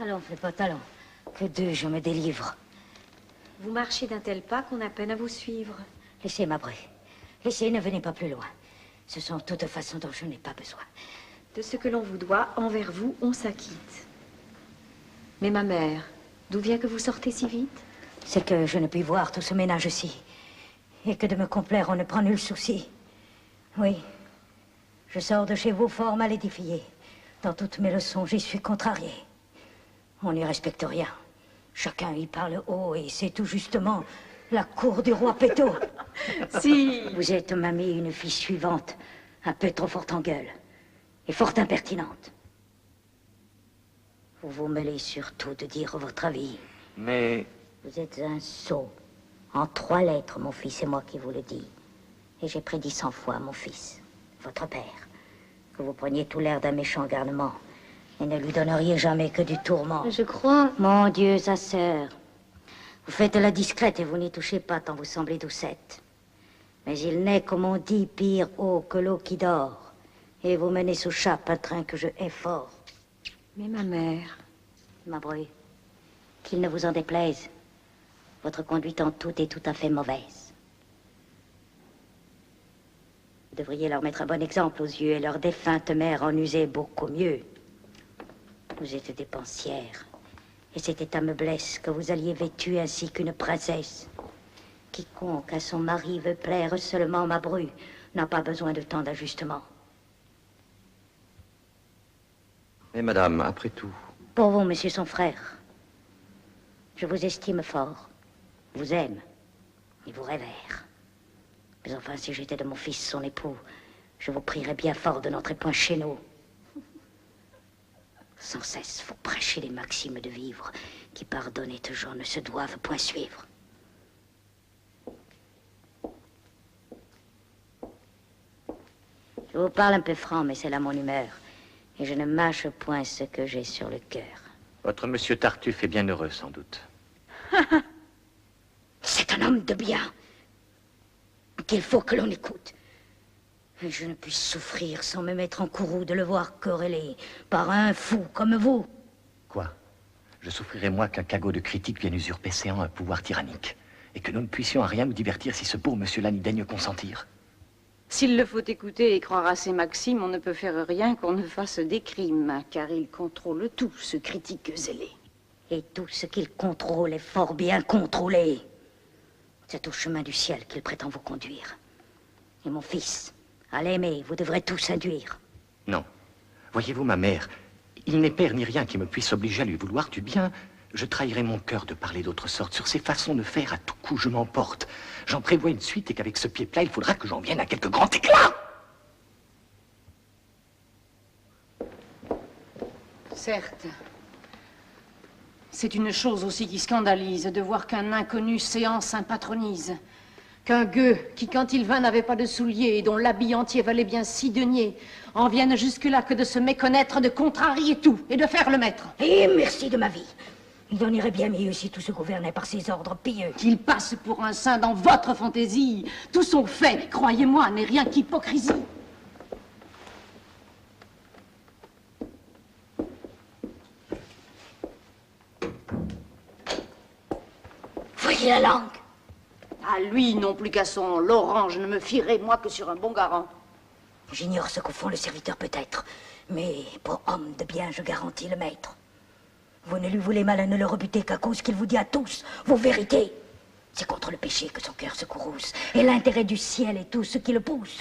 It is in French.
Allons, fais pas talent. Que d'eux, je me délivre. Vous marchez d'un tel pas qu'on a peine à vous suivre. Laissez ma bru. Laissez, ne venez pas plus loin. Ce sont toutes façons dont je n'ai pas besoin. De ce que l'on vous doit, envers vous, on s'acquitte. Mais ma mère, d'où vient que vous sortez si vite? C'est que je ne puis voir tout ce ménage-ci. Et que de me complaire, on ne prend nul souci. Oui, je sors de chez vous fort mal édifié. Dans toutes mes leçons, j'y suis contrarié. On n'y respecte rien. Chacun y parle haut et c'est tout justement la cour du roi Péto. Si. Vous êtes, mamie, une fille suivante, un peu trop forte en gueule et fort impertinente. Vous vous mêlez surtout de dire votre avis. Mais... Vous êtes un sot. En 3 lettres, mon fils, c'est moi qui vous le dis. Et j'ai prédit 100 fois, mon fils, votre père, que vous preniez tout l'air d'un méchant garnement et ne lui donneriez jamais que du tourment. Je crois... Mon Dieu, sa sœur, vous faites la discrète et vous n'y touchez pas tant vous semblez doucette. Mais il n'est, comme on dit, pire haut que l'eau qui dort. Et vous menez sous chape un train que je hais fort. Mais ma mère... Ma bru, qu'il ne vous en déplaise. Votre conduite en tout est tout à fait mauvaise. Vous devriez leur mettre un bon exemple aux yeux et leur défunte mère en user beaucoup mieux. Vous êtes dépensière. Et c'était à Meublès que vous alliez vêtue ainsi qu'une princesse. Quiconque à son mari veut plaire seulement, ma bru, n'a pas besoin de tant d'ajustement. Mais madame, après tout... Pour vous, monsieur son frère, je vous estime fort, vous aime et vous révère. Mais enfin, si j'étais de mon fils son époux, je vous prierais bien fort de n'entrer point chez nous. Sans cesse, vous prêchez les maximes de vivre qui par d'honnêtes gens ne se doivent point suivre. Je vous parle un peu franc, mais c'est là mon humeur. Et je ne mâche point ce que j'ai sur le cœur. Votre monsieur Tartuffe est bien heureux, sans doute. C'est un homme de bien qu'il faut que l'on écoute. Et je ne puis souffrir sans me mettre en courroux de le voir querellé par un fou comme vous. Quoi? Je souffrirais moi qu'un cagot de critique vienne usurper séant un pouvoir tyrannique. Et que nous ne puissions à rien nous divertir si ce beau monsieur-là n'y daigne consentir. S'il le faut écouter et croire à ses maximes, on ne peut faire rien qu'on ne fasse des crimes, car il contrôle tout, ce critique zélé. Et tout ce qu'il contrôle est fort bien contrôlé. C'est au chemin du ciel qu'il prétend vous conduire. Et mon fils, à l'aimer, vous devrez tous induire. Non. Voyez-vous, ma mère, il n'est père ni rien qui me puisse obliger à lui vouloir du bien. Je trahirais mon cœur de parler d'autre sorte. Sur ses façons de faire, à tout coup, je m'emporte. J'en prévois une suite et qu'avec ce pied-plat, il faudra que j'en vienne à quelque grand éclat. Certes. C'est une chose aussi qui scandalise de voir qu'un inconnu séant s'impatronise. Qu'un gueux qui, quand il vint, n'avait pas de souliers et dont l'habit entier valait bien 6 deniers, en vienne jusque-là que de se méconnaître, de contrarier tout et de faire le maître. Et merci de ma vie. Il en irait bien mieux si tout se gouvernait par ses ordres pieux. Qu'il passe pour un saint dans votre fantaisie. Tout son fait, croyez-moi, n'est rien qu'hypocrisie. Voyez la langue. À lui, non plus qu'à son Laurent, je ne me fierai, moi, que sur un bon garant. J'ignore ce qu'au fond le serviteur peut-être, mais pour homme de bien, je garantis le maître. Vous ne lui voulez mal à ne le rebuter qu'à cause qu'il vous dit à tous vos vérités. C'est contre le péché que son cœur se courrouce, et l'intérêt du ciel est tout ce qui le pousse.